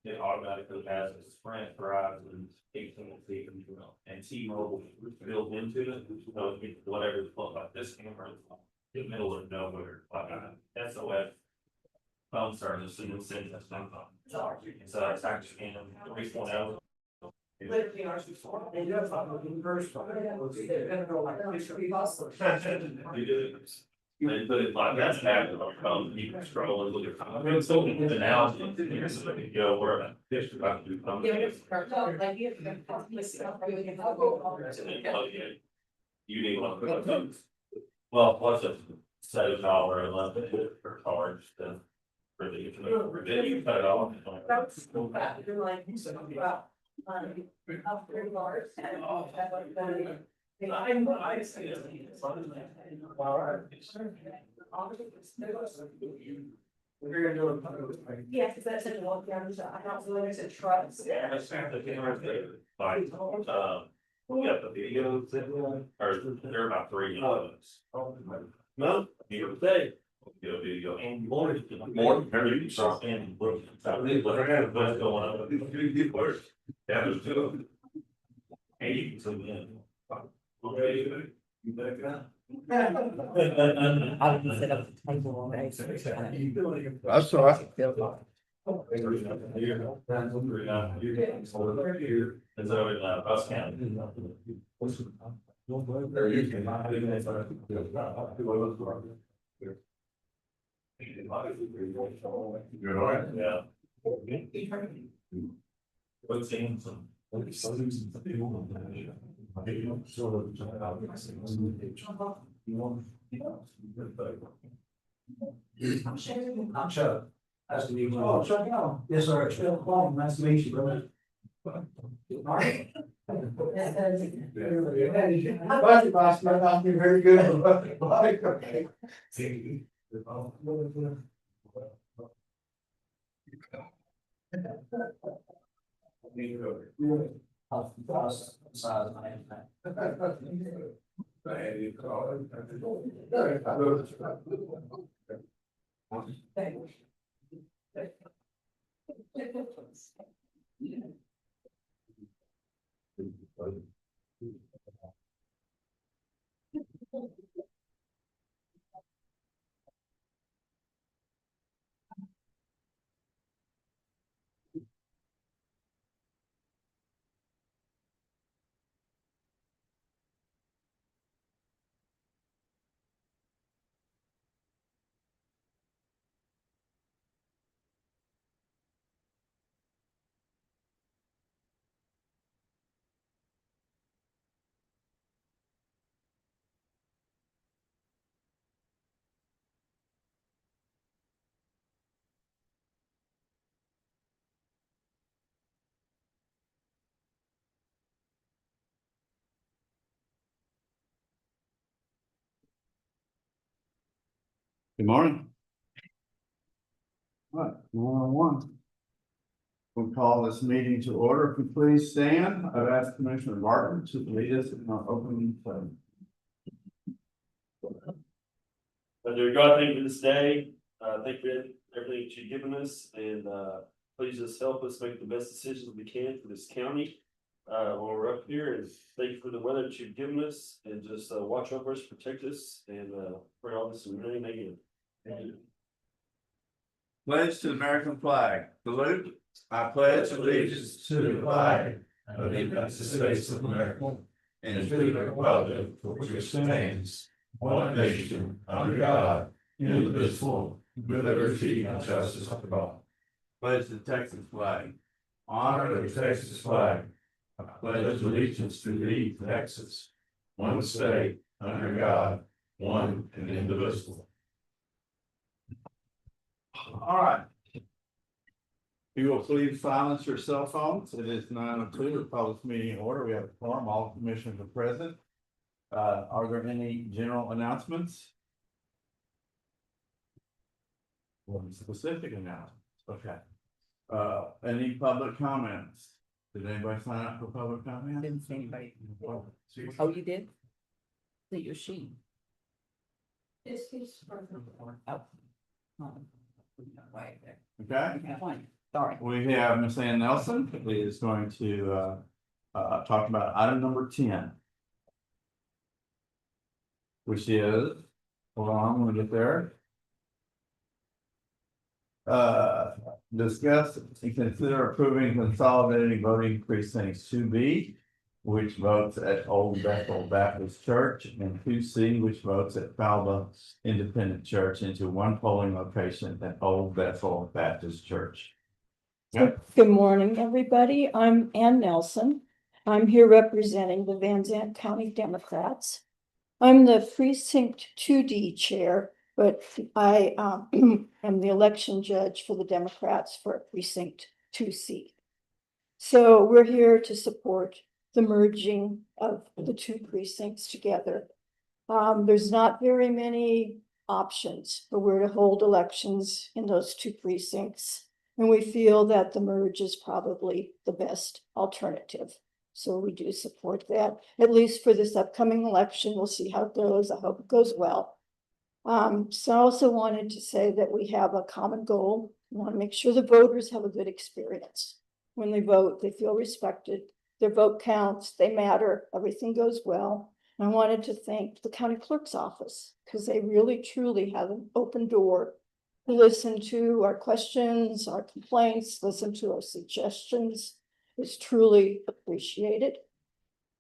it automatically has a Sprint, Verizon, AT&T, and T-Mobile built into it. So it gets whatever is put like this camera is in the middle of nowhere, like a SOS phone service, and it's sending us phone call. So it's actually in 3.0. Literally ours before. And you're talking first. They're gonna go like this. They put it like that's half of our phone, you can scroll and look at. I mean, so an analogy, here's the video where a dish about to do something. You need one for those. Well, plus a $7 11 for cards, then. Really, you cut it off. That's so bad. You're like, well, up $3. I see it. All right. We're gonna do it. Yes, because that's a walk down, I also noticed it trucks. Yeah, I found the cameras there. Like, we got the videos, or they're about 3 minutes. No, here today. Video and more you can start and look. What's going on? Yeah, there's two. And you can zoom in. Okay, you back up. I would set up the table on the. That's all right. And so in Bus County. You're all right. Yeah. What's in some? I'm Chuck. Nice to meet you. Oh, Chuck, no. Yes, sir. Chuck, Paul, nice to meet you, brother. All right. Budget boss, my not be very good. Okay. Good morning. All right, 101. We'll call this meeting to order. If you please stand, I've asked Commissioner Martin to lead us in our opening prayer. Dear God, thank you for this day. Thank you for everything that you've given us, and please just help us make the best decisions we can for this county while we're up here. And thank you for the weather that you've given us, and just watch over us, protect us, and pray all this in your name. Amen. Thank you. Pledge to the American flag. Salute. I pledge allegiance to the flag of the United States of America and to the republic for which it stands, one nation, under God, indivisible, with liberty and justice for all. Pledge the Texas flag. Honor the Texas flag. I pledge allegiance to thee, Texas, one state, under God, one and indivisible. All right. You will please silence your cell phones. It is 9:02, public meeting order. We have a quorum, all commissioners are present. Are there any general announcements? One specific announcement, okay. Any public comments? Did anybody sign up for public comment? Didn't see anybody. Oh, you did? See your sheet. This is. Oh. Right there. Okay, Okay, fine. Sorry. We have Ms. Ann Nelson, who is going to talk about item number 10. Which is, hold on, we'll get there. Discuss and consider approving consolidating voting precincts 2B, which votes at Old Bethel Baptist Church, and 2C, which votes at Falba Independent Church, into one polling location at Old Bethel Baptist Church. Yep. Good morning, everybody. I'm Ann Nelson. I'm here representing the Van Zandt County Democrats. I'm the precinct 2D chair, but I am the election judge for the Democrats for precinct 2C. So we're here to support the merging of the two precincts together. There's not very many options for where to hold elections in those two precincts. And we feel that the merge is probably the best alternative. So we do support that, at least for this upcoming election. We'll see how it goes. I hope it goes well. So I also wanted to say that we have a common goal. We want to make sure the voters have a good experience. When they vote, they feel respected. Their vote counts, they matter, everything goes well. And I wanted to thank the county clerk's office because they really truly have an open door to listen to our questions, our complaints, listen to our suggestions. Is truly appreciated.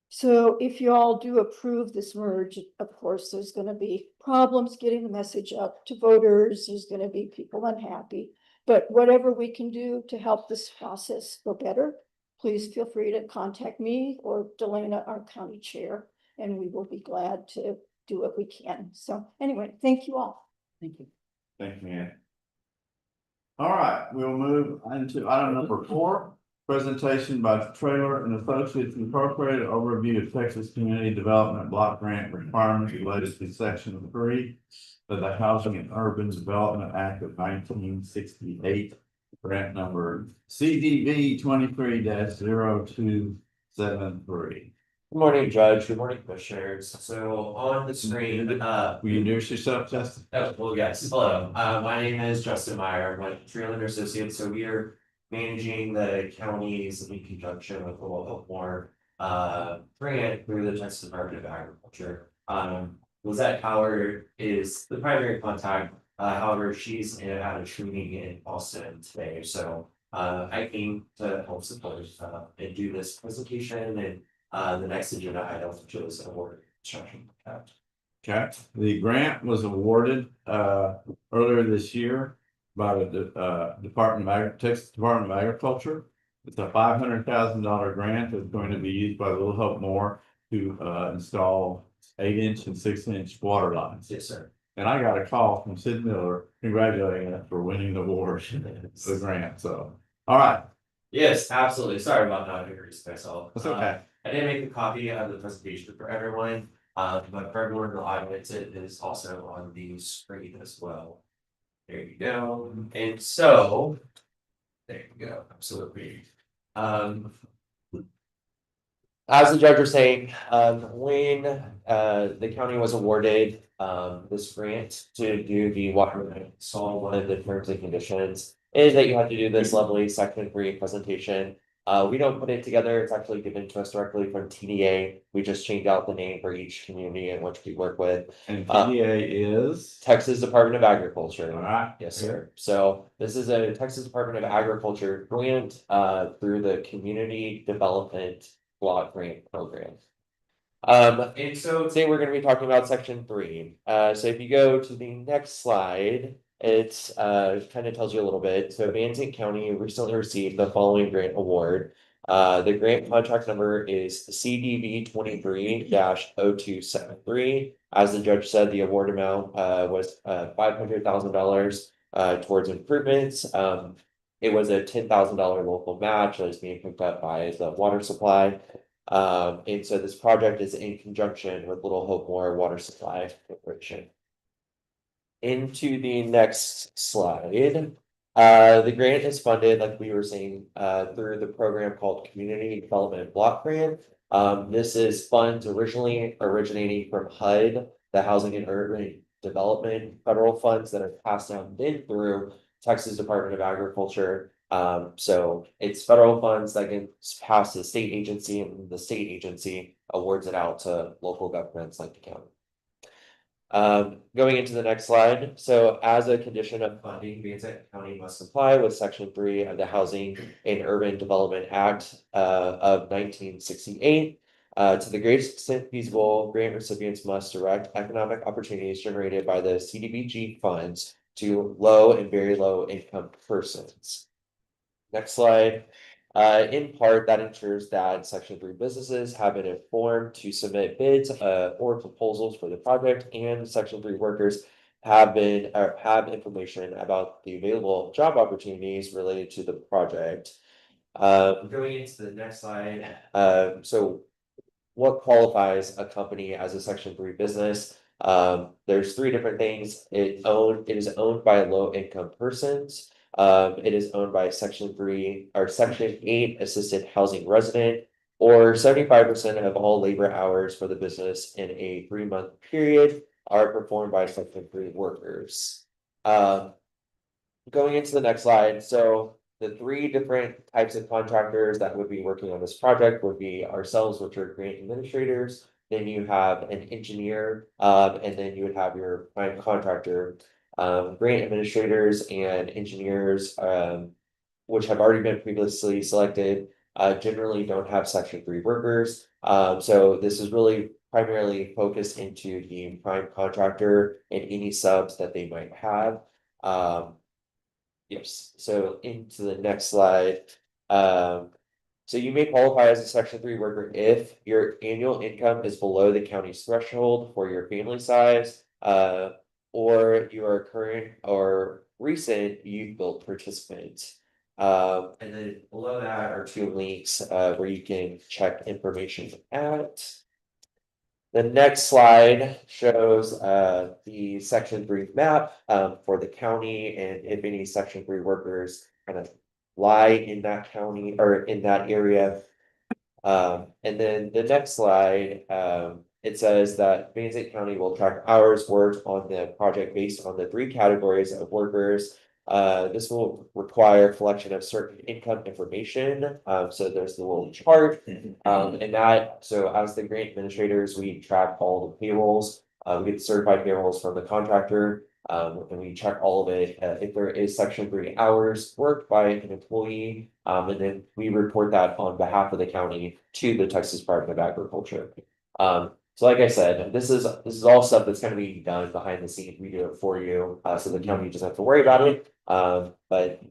So if you all do approve this merge, of course, there's going to be problems getting the message up to voters. There's going to be people unhappy. But whatever we can do to help this process go better, please feel free to contact me or Delana, our county chair, and we will be glad to do what we can. So anyway, thank you all. Thank you. Thank you, Ann. All right, we'll move into item number 4. Presentation by Trailer and Associates Incorporated, overview of Texas Community Development Block Grant requirements related to Section 3 of the Housing and Urban Development Act of 1968, grant number CDB 23-0273. Good morning, Judge. Good morning, Commissioners. So on the screen, Will you introduce yourself, Justin? oh, well, yes, hello. My name is Justin Meyer. I'm with Trailer Associates. So we are managing the counties in conjunction with the local more grant through the Texas Department of Agriculture. Lizette Howard is the primary contact. However, she's at a training in Boston today. So I came to help support and do this presentation and the next agenda item, which is award construction. Okay, the grant was awarded earlier this year by the Texas Department of Agriculture. It's a $500,000 grant that's going to be used by Little Hope More to install 8-inch and 6-inch water lines. Yes, sir. And I got a call from Sid Miller congratulating us for winning the award, the grant. So, all right, Yes, absolutely. Sorry about not introducing myself. that's okay. I did make a copy of the presentation for everyone, but for everyone in the audience, it is also on the screen as well. There you go. And so, there you go, absolutely. As the judge was saying, when the county was awarded this grant to do the water install, one of the terms and conditions is that you have to do this lovely Section 3 presentation. We don't put it together, it's actually given to us directly from TDA. We just change out the name for each community in which we work with. And TDA is? Texas Department of Agriculture. All right. Yes, sir. So this is a Texas Department of Agriculture grant through the Community Development Block Grant Program. And so today we're going to be talking about Section 3. So if you go to the next slide, it's kind of tells you a little bit. So Van Zandt County recently received the following grant award. The grant contract number is CDB 23-0273. As the judge said, the award amount was $500,000 towards improvements. It was a $10,000 local match that is being picked up by the water supply. And so this project is in conjunction with Little Hope More Water Supply Corporation. Into the next slide. The grant is funded, like we were saying, through the program called Community Development Block Grant. This is funds originally originating from HUD, the Housing and Urban Development federal funds that are passed down then through Texas Department of Agriculture. So it's federal funds that gets passed to the state agency, and the state agency awards it out to local governments like the county. Going into the next slide, so as a condition of funding, Vanzant County must comply with section 3 of the Housing and Urban Development Act of 1968. To the greatest extent feasible, grant recipients must direct economic opportunities generated by the CDBG funds to low and very low income persons. Next slide. In part, that ensures that section 3 businesses have been informed to submit bids or proposals for the project, and section 3 workers have information about the available job opportunities related to the project. Going into the next slide, so what qualifies a company as a section 3 business? There's 3 different things. It is owned by low income persons. It is owned by section 3 or section 8 assisted housing resident, or 75% of all labor hours for the business in a 3-month period are performed by section 3 workers. Going into the next slide, so the 3 different types of contractors that would be working on this project would be ourselves, which are grant administrators. Then you have an engineer, and then you would have your prime contractor. Grant administrators and engineers, which have already been previously selected, generally don't have section 3 workers. So this is really primarily focused into the prime contractor and any subs that they might have. Yes, so into the next slide. So you may qualify as a section 3 worker if your annual income is below the county's threshold for your family size, or you are a current or recent youth build participant. And then below that are 2 links where you can check information at. The next slide shows the section 3 map for the county, and if any section 3 workers kind of lie in that county or in that area. And then the next slide, it says that Vanzant County will track hours worked on the project based on the 3 categories of workers. This will require collection of certain income information. So there's the little chart, and that, so as the grant administrators, we track all the payrolls. We get certified payrolls from the contractor, and we check all of it. If there is section 3 hours worked by an employee, and then we report that on behalf of the county to the Texas Department of Agriculture. So like I said, this is all stuff that's going to be done behind the scenes. We do it for you, so the county doesn't have to worry about it. But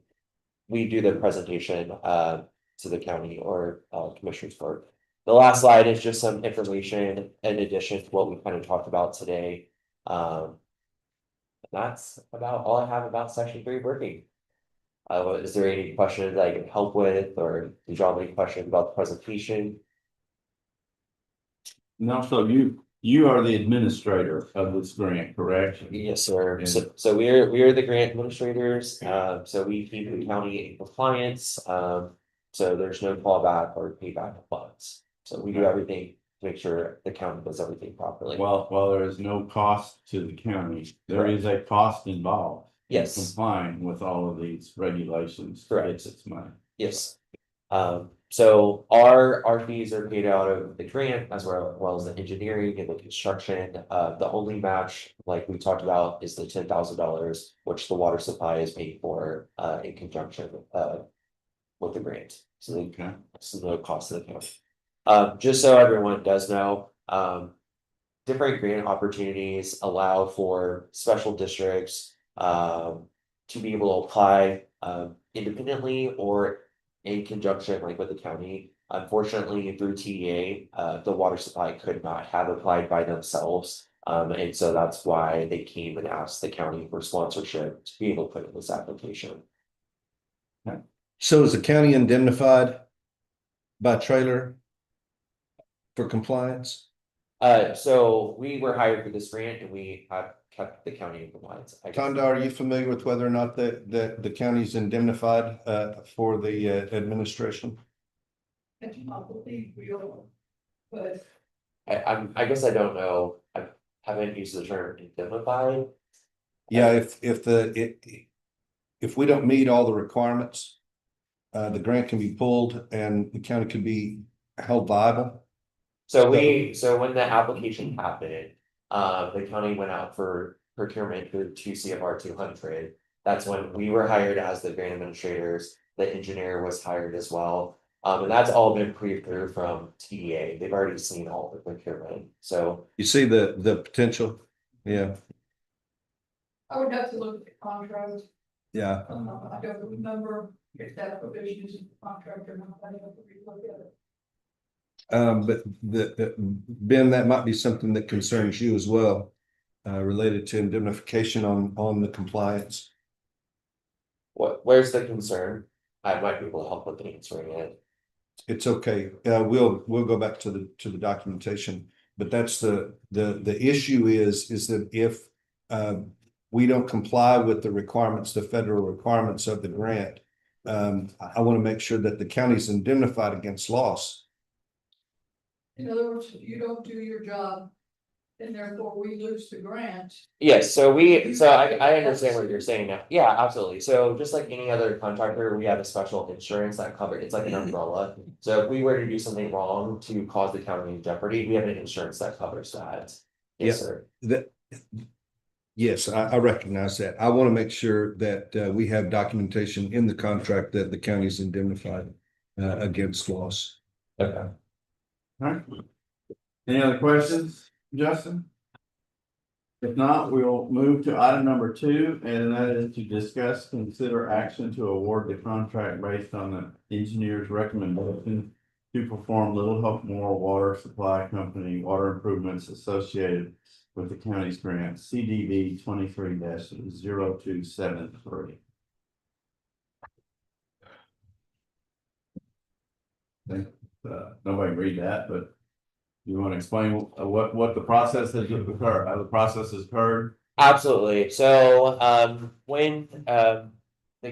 we do the presentation to the county or commissioners court. The last slide is just some information in addition to what we kind of talked about today. That's about all I have about section 3 working. Is there any questions I can help with, or did y'all have any questions about the presentation? No, so you are the administrator of this grant, correct? Yes, sir. And- So we are the grant administrators. So we keep the county in compliance. So there's no clawback or payback of funds. So we do everything to make sure the county does everything properly. Well, while there is no cost to the county, there is a cost involved. in Yes. Complying with all of these regulations. Correct. It's money. Yes. So our fees are paid out of the grant as well as the engineering and the construction. The only match, like we talked about, is the $10,000, which the water supply is paid for in conjunction with the grant. So Okay. it's no cost to the county. Just so everyone does know, different grant opportunities allow for special districts to be able to apply independently or in conjunction like with the county. Unfortunately, through TDA, the water supply could not have applied by themselves. And so that's why they came and asked the county for sponsorship to be able to put in this application. So is the county indemnified by trailer for compliance? So we were hired for this grant and we have kept the county in compliance. I guess. Conda, are you familiar with whether or not the county's indemnified for the administration? I guess I don't know. I haven't used the term indemnified. Yeah, if we don't meet all the requirements the grant can be pulled and the county can be held liable? So when the application happened, the county went out for procurement through 2 CFR 200. That's when we were hired as the grant administrators, the engineer was hired as well. And that's all been pre-approved from TDA, they've already seen all the procurement, so. You see the potential? Yeah, I would have to look at the contract. yeah. I don't remember if that provision is in the contract or not. I have to relook at it. But Ben, that might be something that concerns you as well, related to indemnification on the compliance. Where's the concern? I might be able to help with answering it. It's okay. We'll go back to the documentation, but that's the issue is that if we don't comply with the requirements, the federal requirements of the grant, I want to make sure that the county's indemnified against loss. In other words, if you don't do your job, and therefore we lose the grant. Yes, so I understand what you're saying now. Yeah, absolutely. So just like any other contractor, we have a special insurance that covers, it's like an umbrella. So if we were to do something wrong to cause the county in jeopardy, we have an insurance that covers that. Yes, sir. Yes, I recognize that. I want to make sure that we have documentation in the contract that the county's indemnified against loss. Okay. All right. Any other questions, Justin? If not, we'll move to item number 2, and that is to discuss, consider action to award the contract based on the engineer's recommendation to perform Little Hope Memorial Water Supply Company water improvements associated with the county's grant CDB 23-0273. Nobody read that, but you want to explain what the process has occurred, how the process has occurred? Absolutely. So when the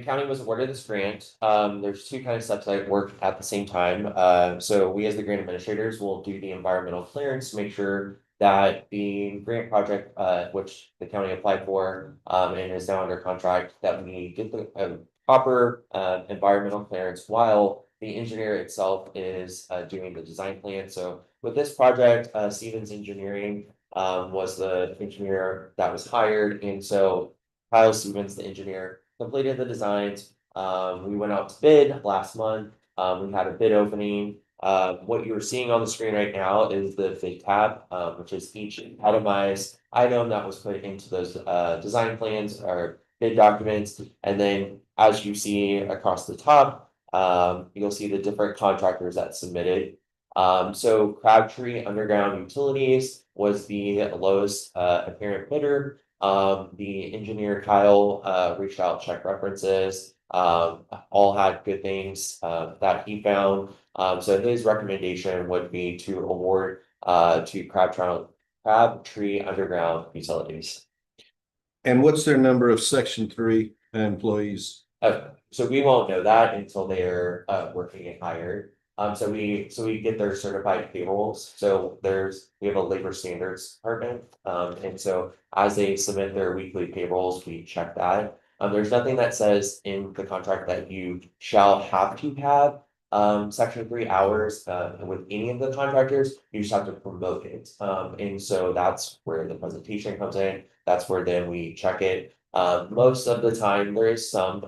county was awarded this grant, there's 2 kind of steps that work at the same time. So we as the grant administrators will do the environmental clearance to make sure that the grant project, which the county applied for, and is now under contract, that we get the proper environmental clearance while the engineer itself is doing the design plan. So with this project, Stevens Engineering was the engineer that was hired, and so Kyle Stevens, the engineer, completed the designs. We went out to bid last month. We had a bid opening. What you're seeing on the screen right now is the bid tab, which is each itemized item that was put into those design plans or bid documents. And then as you see across the top, you'll see the different contractors that submitted. So Crabtree Underground Utilities was the lowest apparent bidder. The engineer Kyle reached out, checked references, all had good things that he found. So his recommendation would be to award to Crabtree Underground Utilities. And what's their number of Section 3 employees? So we won't know that until they're working and hired. So we get their certified payrolls. So we have a labor standards department. And so as they submit their weekly payrolls, we check that. There's nothing that says in the contract that you shall have to have Section 3 hours with any of the contractors. You just have to promote it. And so that's where the presentation comes in. That's where then we check it. Most of the time there is some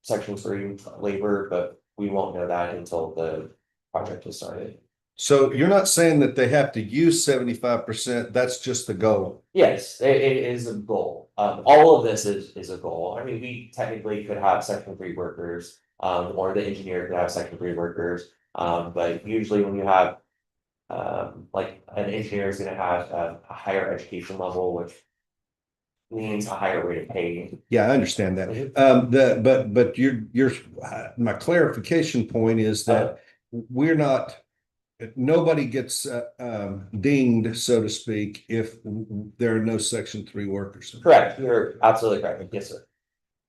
Section 3 labor, but we won't know that until the project is started. So you're not saying that they have to use 75%, that's just the goal? Yes, it is a goal. All of this is a goal. I mean, we technically could have Section 3 workers, or the engineer could have Section 3 workers. But usually when you have like an engineer is gonna have a higher education level, which means a higher rate of pay. Yeah, I understand that. But your my clarification point is that we're not, nobody gets dinged, so to speak, if there are no Section 3 workers. Correct, you're absolutely correct. Yes, sir.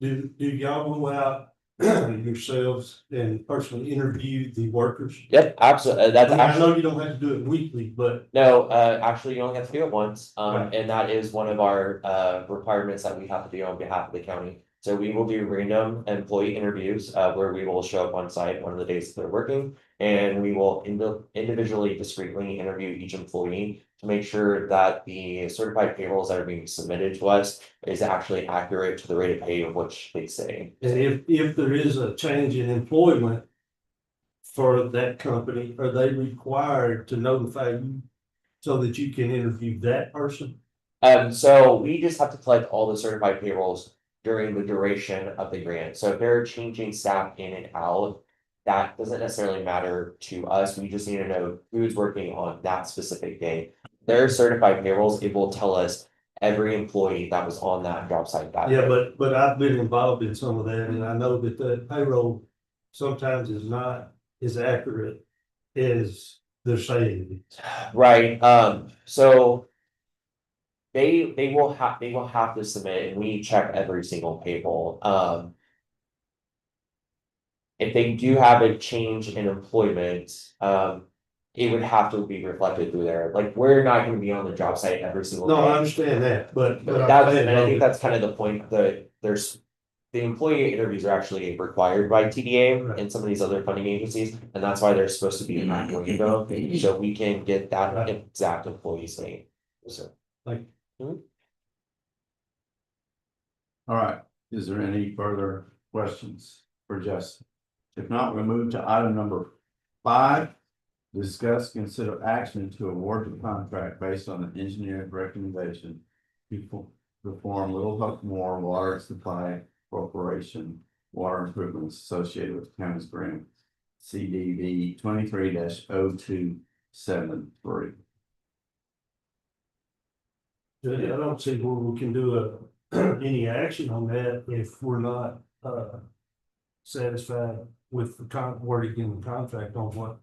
Do y'all go out yourselves and personally interview the workers? Yep, absolutely. That's I actually. know you don't have to do it weekly, but No, actually, you only have to do it once, and that is one of our requirements that we have to do on behalf of the county. So we will do random employee interviews, where we will show up on site one of the days that they're working. And we will individually discreetly interview each employee to make sure that the certified payrolls that are being submitted to us is actually accurate to the rate of pay of which they say. And if there is a change in employment for that company, are they required to notify you so that you can interview that person? So we just have to collect all the certified payrolls during the duration of the grant. So if they're changing staff in and out, that doesn't necessarily matter to us. We just need to know who's working on that specific day. Their certified payrolls, it will tell us every employee that was on that job site that Yeah, day. but I've been involved in some of that, and I know that the payroll sometimes is not as accurate as they're saying it is. Right, so they will have to submit, and we check every single payroll, if they do have a change in employment, it would have to be reflected through there, like, we're not gonna be on the job site every single day. No, I understand that, but. But I'm that's, saying, and I though, think that's kind of the point, that there's. The employee interviews are actually required by TDA Right. and some of these other funding agencies, and that's why they're supposed to be in that window, so we can get that Right. exact employee's name. So. Like, All right, is there any further questions for Justin? If not, we'll move to item number 5. Discuss, consider action to award the contract based on the engineer's recommendation to perform Little Hope Moore Water Supply Corporation water improvements associated with the county's grant CDV 23-0273. I don't see where we can do any action on that if we're not, satisfied with the wording in the contract on what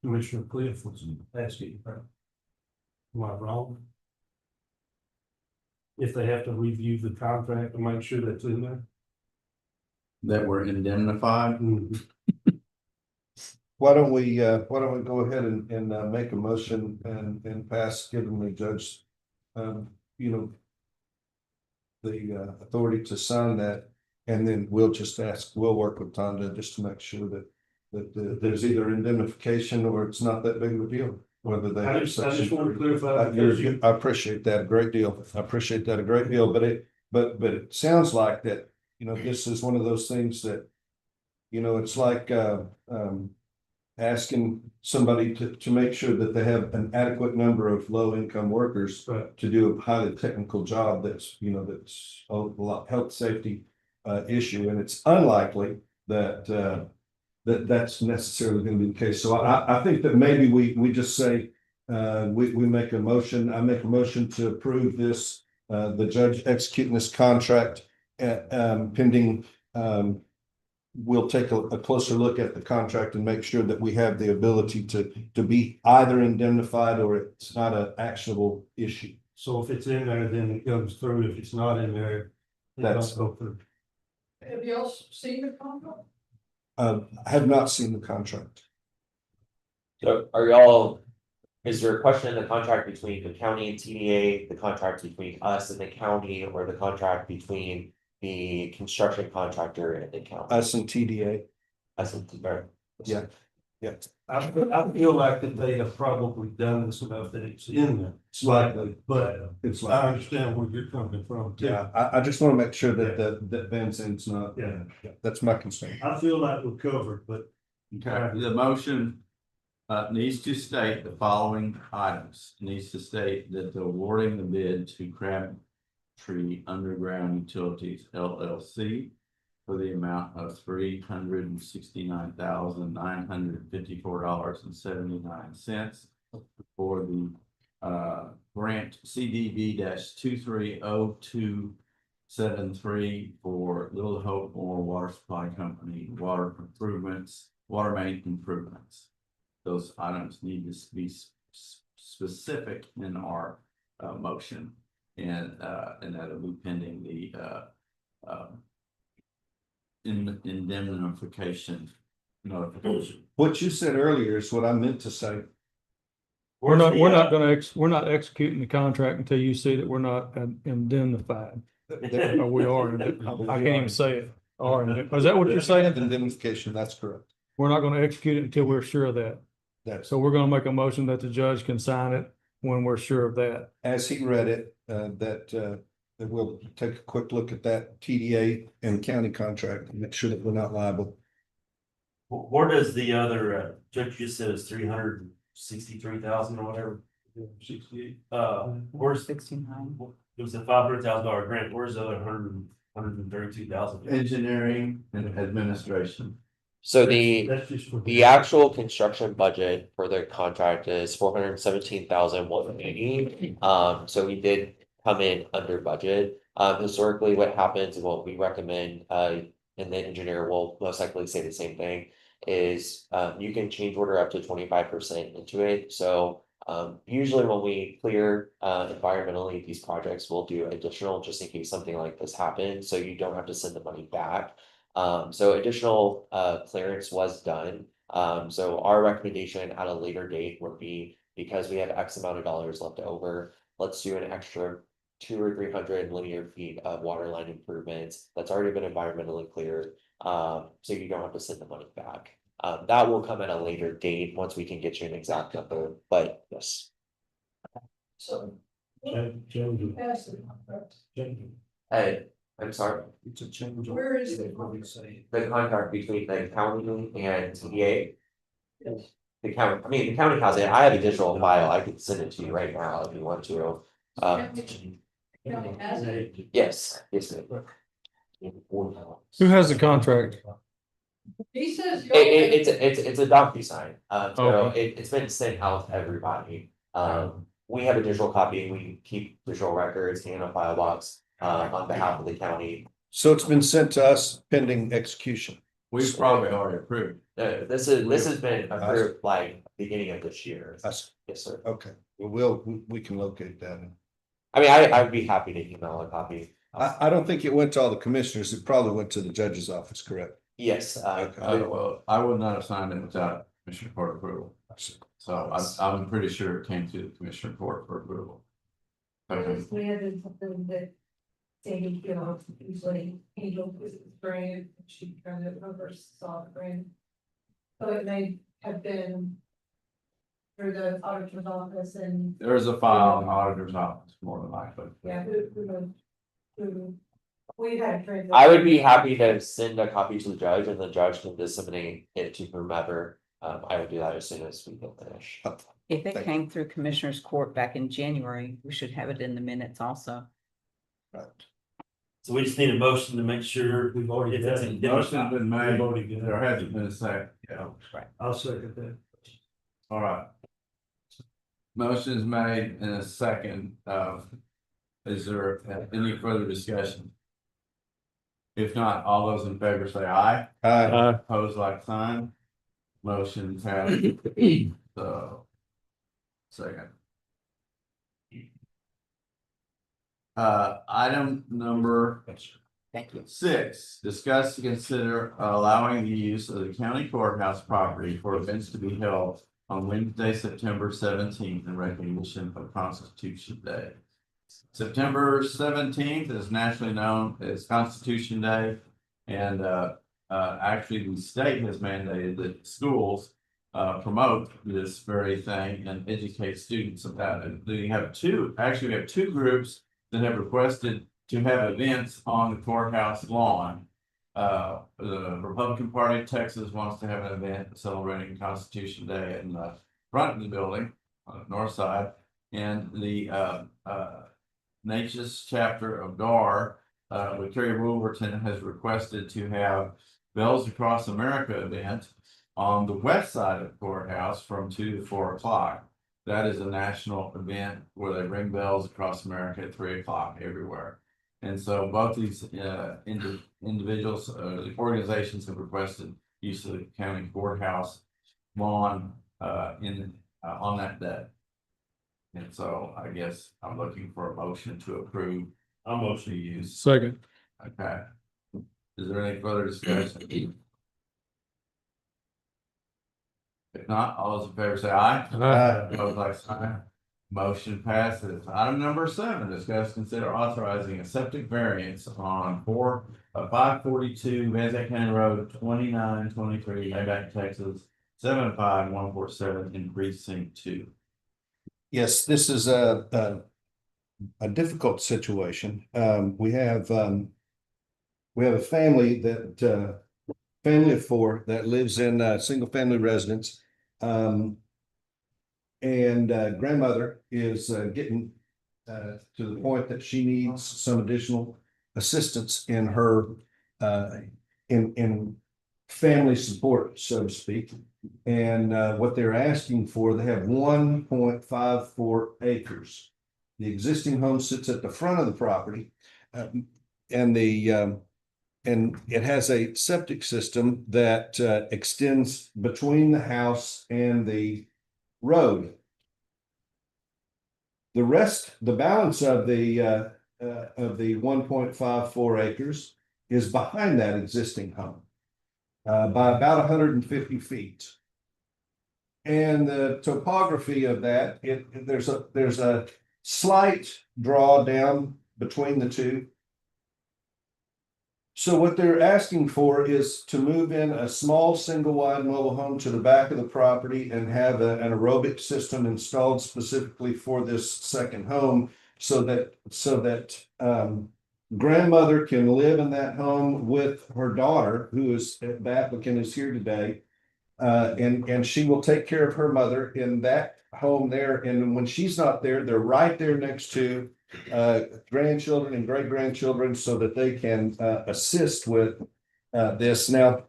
Commissioner Cliff was asking. Am I wrong? If they have to review the contract to make sure that's in there? That were indemnified. Why don't we go ahead and make a motion and pass, giving the judge, you know, the authority to sign that, and then we'll work with Tonda just to make sure that there's either indemnification or it's not that big of a deal, whether they. I just want to clarify. I appreciate that a great deal. I appreciate that a great deal, but it sounds like that, you know, this is one of those things that, you know, it's like, asking somebody to make sure that they have an adequate number of low-income workers Right. to do a highly technical job that's, you know, that's a lot health safety issue, and it's unlikely that that's necessarily going to be the case. So I think that maybe we just say we make a motion. I make a motion to approve this, the judge executing this contract pending. We'll take a closer look at the contract and make sure that we have the ability to be either indemnified or it's not an actionable issue. So if it's in there, then it goes through. If it's not in there, it doesn't go through. Have you all seen the contract? I have not seen the contract. So are y'all, is there a question in the contract between the county and TDA, the contract between us and the county, or the contract between the construction contractor and the county? Us and TDA. Us and TDA. Yeah. Yeah. I feel like that they have probably done this enough that it's in there slightly, but It's I like, understand where you're coming from too. yeah, I just want to make sure that Van Zandt's not, Yeah. that's my concern. I feel like we're covered, but Okay, the motion needs to state the following items. It needs to state that the awarding the bid to Crabtree Underground Utilities LLC for the amount of $369,954.79 for the grant CDV -230273 for Little Hope Moore Water Supply Company water improvements, water main improvements. Those items need to be specific in our motion, and that'll be pending the indemnification notification. What you said earlier is what I meant to say. We're not executing the contract until you see that we're not indemnified. Oh, we are, I can't even say it. Is that what you're saying? Indemnification, that's correct. We're not gonna execute it until we're sure of that. That's, So we're gonna make a motion that the judge can sign it when we're sure of that. as he read it, that we'll take a quick look at that TDA and county contract and make sure that we're not liable. Where does the other, judge just said it's 363,000 or whatever, 68. where's, it 69. was a $500,000 grant, where's the other 132,000? Engineering and administration. So the That's just for. actual construction budget for the contract is 417,180. So we did come in under budget. Historically, what happens and what we recommend, and the engineer will most likely say the same thing, is you can change order up to 25% into it. So usually when we clear environmentally these projects, we'll do additional just in case something like this happens, so you don't have to send the money back. So additional clearance was done. So our recommendation at a later date would be, because we have X amount of dollars left over, let's do an extra 200 or 300 linear feet of water line improvements that's already been environmentally cleared. So you don't have to send the money back. That will come at a later date once we can get you an exact number, but yes. So. Change Pass the contract. Hey, I'm sorry, It's a change. Where is They the probably say. the contract between the county and TDA. The county, I mean, the county has it. I have a digital file. I could send it to you right now if you want to. County has it? Yes, ma'am. Who has the contract? He says. It's a DocuSign, so Okay. it's been sent out to everybody. We have a digital copy, we keep digital records in a file box, on behalf of the county. So it's been sent to us pending execution. We've probably already approved. This has been approved like beginning of this year. Us. Yes, sir. Okay, we can locate that. I mean, I'd be happy to email a copy. I don't think it went to all the commissioners. It probably went to the judge's office, correct? Yes, Well, I would not have signed it without Commissioner Court approval. So I'm pretty sure it came to the Commissioner Court for approval. Okay. We had been something that Sandy, you know, usually Angel was brand, she kind of oversaw the brand. So it may have been through the auditor's office and, There's a file in the auditor's office, more than likely. yeah, who we had. I would be happy to send a copy to the judge and the judge can disseminate it to whomever. I would do that as soon as we get finished. If it came through Commissioner's Court back in January, we should have it in the minutes also. Right. So we just need a motion to make sure. We've already If got it's it. in- Motion's been made, We've already got it. there hasn't been a second, yeah, I'll second that. all right. Motion is made in a second, is there any further discussion? If not, all those in favor say aye. Opposed, like sign. Motion passed. So. Second. Item number Thank you. 6, discuss to consider allowing the use of the county courthouse property for events to be held on Wednesday, September 17th in recognition of Constitution Day. September 17th is nationally known as Constitution Day, and actually the state has mandated that schools promote this very thing and educate students about it. We have two groups that have requested to have events on the courthouse lawn. The Republican Party of Texas wants to have an event celebrating Constitution Day in the front of the building on the north side, and the Natchez chapter of GAR with Kerry Wolverton has requested to have Bells Across America event on the west side of the courthouse from 2 to 4 o'clock. That is a national event where they ring bells across America at 3 o'clock everywhere. And so both these individuals, the organizations have requested use of the county courthouse lawn on that day. And so I guess I'm looking for a motion to approve. I'm motion to use. Second. Okay. Is there any further discussion? If not, all those in favor say aye. Opposed, like sign. Motion passes. Item number 7, discuss, consider authorizing a septic variance on 542 Van Zandt County Road 2923, Layback, Texas, 75147 in precinct 2. Yes, this is a difficult situation. We have a family family of 4 that lives in a single family residence. And grandmother is getting to the point that she needs some additional assistance in her in family support, so to speak. And what they're asking for, they have 1.54 acres. The existing home sits at the front of the property, and it has a septic system that extends between the house and the road. The balance of the 1.54 acres is behind that existing home by about 150 feet. And the topography of that, there's a slight drawdown between the two. So what they're asking for is to move in a small single wide mobile home to the back of the property and have an aerobic system installed specifically for this second home, so that grandmother can live in that home with her daughter, who is the applicant is here today. And she will take care of her mother in that home there. And when she's not there, they're right there next to grandchildren and great grandchildren, so that they can assist with this. Now,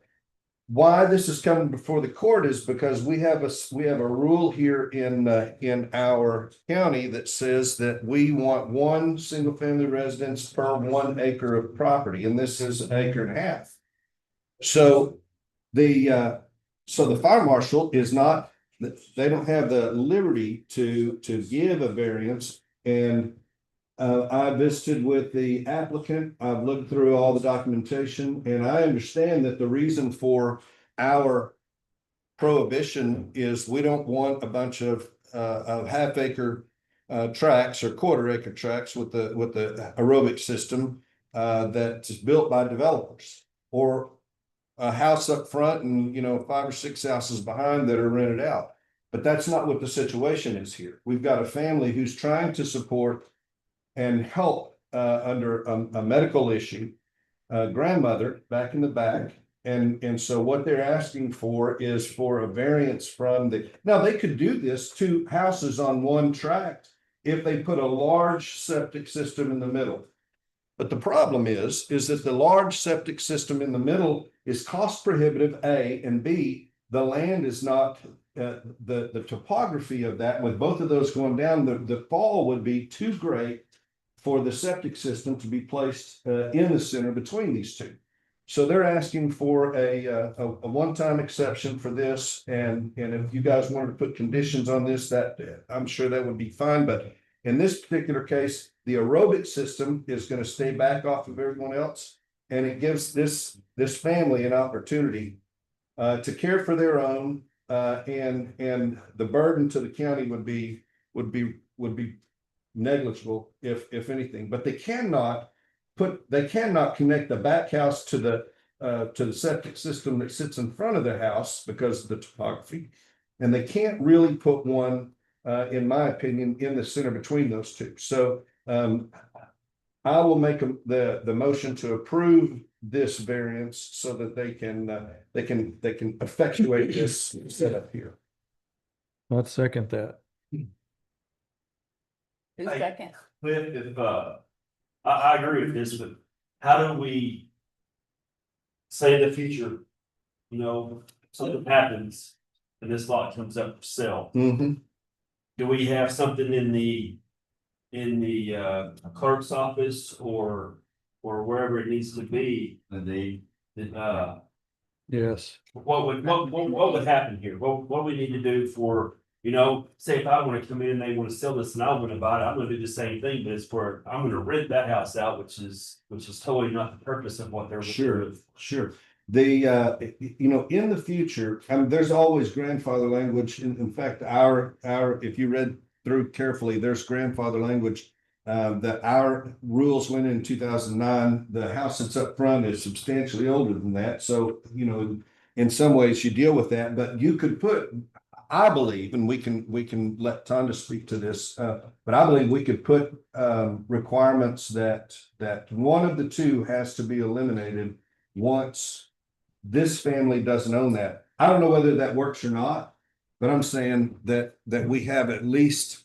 why this is coming before the court is because we have a rule here in our county that says that we want 1 single family residence per 1 acre of property, and this is 1.5 acres. So the fire marshal is not, they don't have the liberty to give a variance. And I visited with the applicant. I've looked through all the documentation, and I understand that the reason for our prohibition is we don't want a bunch of half-acre tracts or quarter-acre tracts with the aerobic system that's built by developers, or a house up front and 5 or 6 houses behind that are rented out. But that's not what the situation is here. We've got a family who's trying to support and help under a medical issue, grandmother back in the back. And so what they're asking for is for a variance from now they could do this 2 houses on 1 tract if they put a large septic system in the middle. But the problem is that the large septic system in the middle is cost prohibitive, A, and B, the land is not, the topography of that, with both of those going down, the fall would be too great for the septic system to be placed in the center between these 2. So they're asking for a one-time exception for this. And if you guys wanted to put conditions on this, that I'm sure that would be fine. But in this particular case, the aerobic system is going to stay back off of everyone else. And it gives this family an opportunity to care for their own, and the burden to the county would be negligible, if anything. But they cannot connect the back house to the septic system that sits in front of their house because of the topography. And they can't really put one, in my opinion, in the center between those 2. So I will make the motion to approve this variance so that they can effectuate this setup here. I'd second that. Who's second? Cliff, if, I agree with this, but how do we say in the future, something happens and this lot comes up for sale? Mm-hmm. Do we have something in the clerk's office or wherever it needs to be? Yes. What would happen here? What we need to do for, say if I want to come in and they want to sell this and I want to buy it, I'm going to do the same thing, but it's for, I'm going to rent that house out, which is totally not the purpose of what they're. Sure. In the future, there's always grandfather language. In fact, if you read through carefully, there's grandfather language. That our rules went in 2009. The house that's up front is substantially older than that. So, you know, in some ways you deal with that, but you could put, I believe, and we can let Tonda speak to this, but I believe we could put requirements that one of the two has to be eliminated once this family doesn't own that. I don't know whether that works or not, but I'm saying that we have at least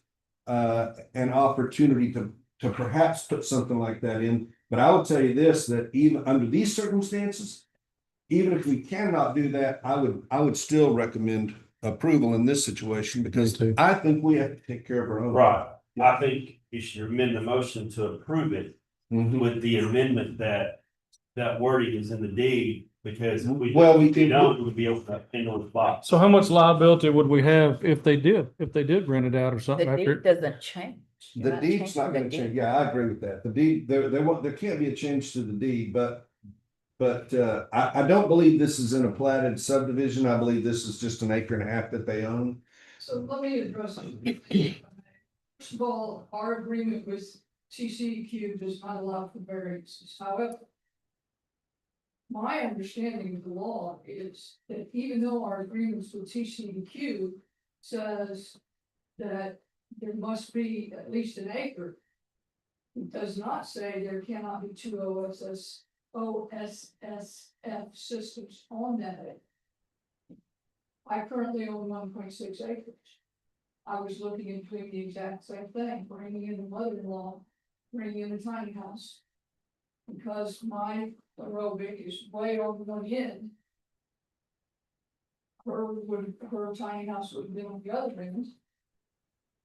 an opportunity to perhaps put something like that in. But I will tell you this, that even under these circumstances, even if we cannot do that, I would still recommend approval in this situation because I think we have to take care of our own. Right, I think you should amend the motion to approve it Mhm. with the amendment that wording is in the deed, because if we Well, we if we can- don't, we would be able to handle the box. So how much liability would we have if they did rent it out or The something after? deed doesn't change. You're The not deed's not changing the gonna deed. change. Yeah, I agree with that. The deed, there can't be a change to the deed, but I don't believe this is in a platted subdivision. I believe this is just an acre and a half that they own. So let me address it. First of all, our agreement with TCEQ does not allow for variances. However, my understanding of the law is that even though our agreements with TCEQ says that there must be at least an acre, it does not say there cannot be two OSSF systems on that acre. I currently own 1.6 acres. I was looking into doing the exact same thing, bringing in a mother-in-law, bringing in a tiny house. Because my aerobic is way over one end. Her tiny house would have been on the other end.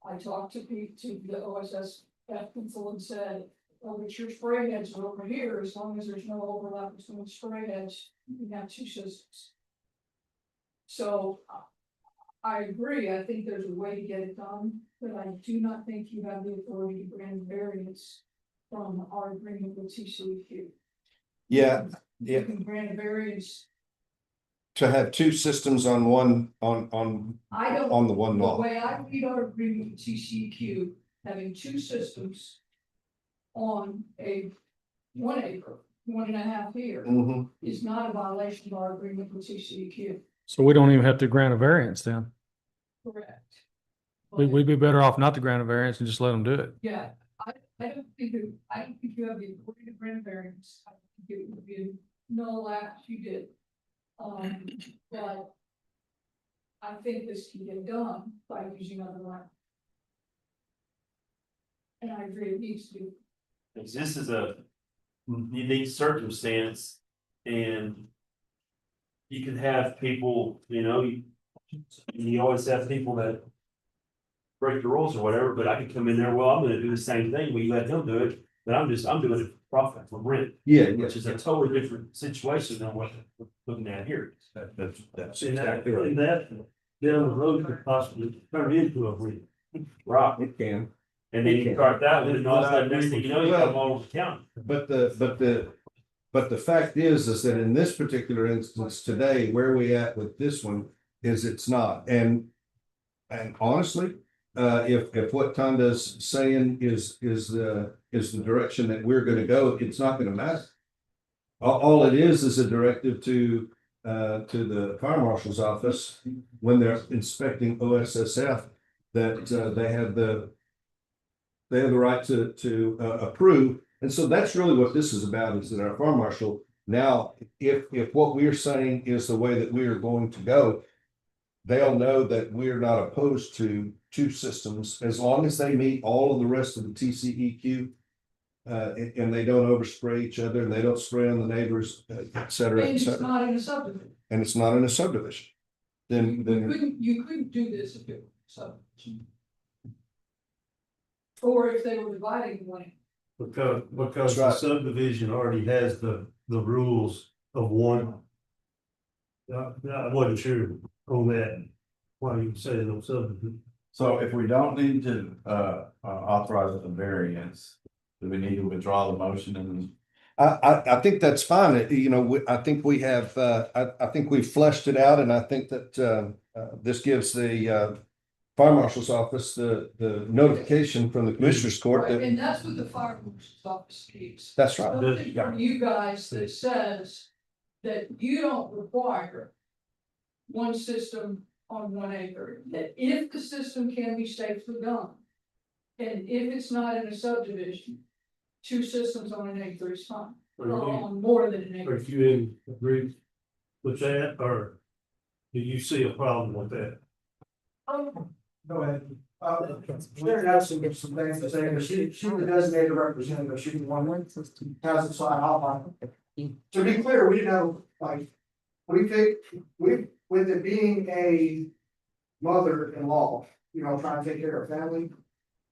I talked to the OSSF people and said, oh, but your spray heads are over here, as long as there's no overlap between the spray heads, you can have two systems. So I agree, I think there's a way to get it done, but I do not think you have the authority to grant variance from our agreement with TCEQ. Yeah, You can grant a variance, to have two systems on one, on the one the lot. way I read our agreement with TCEQ, having two systems on a 1 acre, 1.5 acre, Mhm. is not a violation of our agreement with TCEQ. So we don't even have to grant a variance then. Correct. We'd be better off not to grant a variance and just let them do it. Yeah, I don't think you have the authority to grant variance. I think it would be a null act if you did. But I think this can get done by using other language. And I agree it needs to be. Because this is a unique circumstance, and you can have people, you always have people that break the rules or whatever, but I could come in there, well, I'm gonna do the same thing, we let them do it, but I'm doing it for profit, for rent, Yeah, which is a totally different situation than what we're looking at here. That's And exactly right. that down the road could possibly turn into a rent. Right, It can. and then you start that, and then all of a sudden, next thing you know, you come all over the county. But the fact is that in this particular instance today, where we at with this one is it's not. And honestly, if what Tonda's saying is the direction that we're gonna go, it's not gonna matter. All it is a directive to the fire marshal's office when they're inspecting OSSF that they have the right to approve. And so that's really what this is about, is that our fire marshal, now, if what we're saying is the way that we are going to go, they'll know that we're not opposed to two systems, as long as they meet all of the rest of the TCEQ. And they don't overspray each other, and they don't spray on the neighbors, et cetera, And et it's cetera. not in a subdivision. And it's not in a subdivision. You couldn't do this if it was a subdivision. Or if they were dividing one. Because That's the right. subdivision already has the rules of one. I wasn't sure on that, why you say no subdivision. So if we don't need to authorize the variance, do we need to withdraw the motion and? I think that's fine. I think we have, I think we've fleshed it out, and I think that this gives the fire marshal's office, the notification from the commissioner's court Right, and that, that's what the fire marshal's office keeps. that's right. Something from you guys that says that you don't require one system on 1 acre, that if the system can be safely done, and if it's not in a subdivision, 2 systems on an acre is fine, or on more than an Or acre. if you in agree with that, or do you see a problem with that? Go ahead. Sharon has some things to say, but she's the designated representative, she's the one that has to sign off on it. To be clear, we didn't have, like, with it being a mother-in-law, trying to take care of family,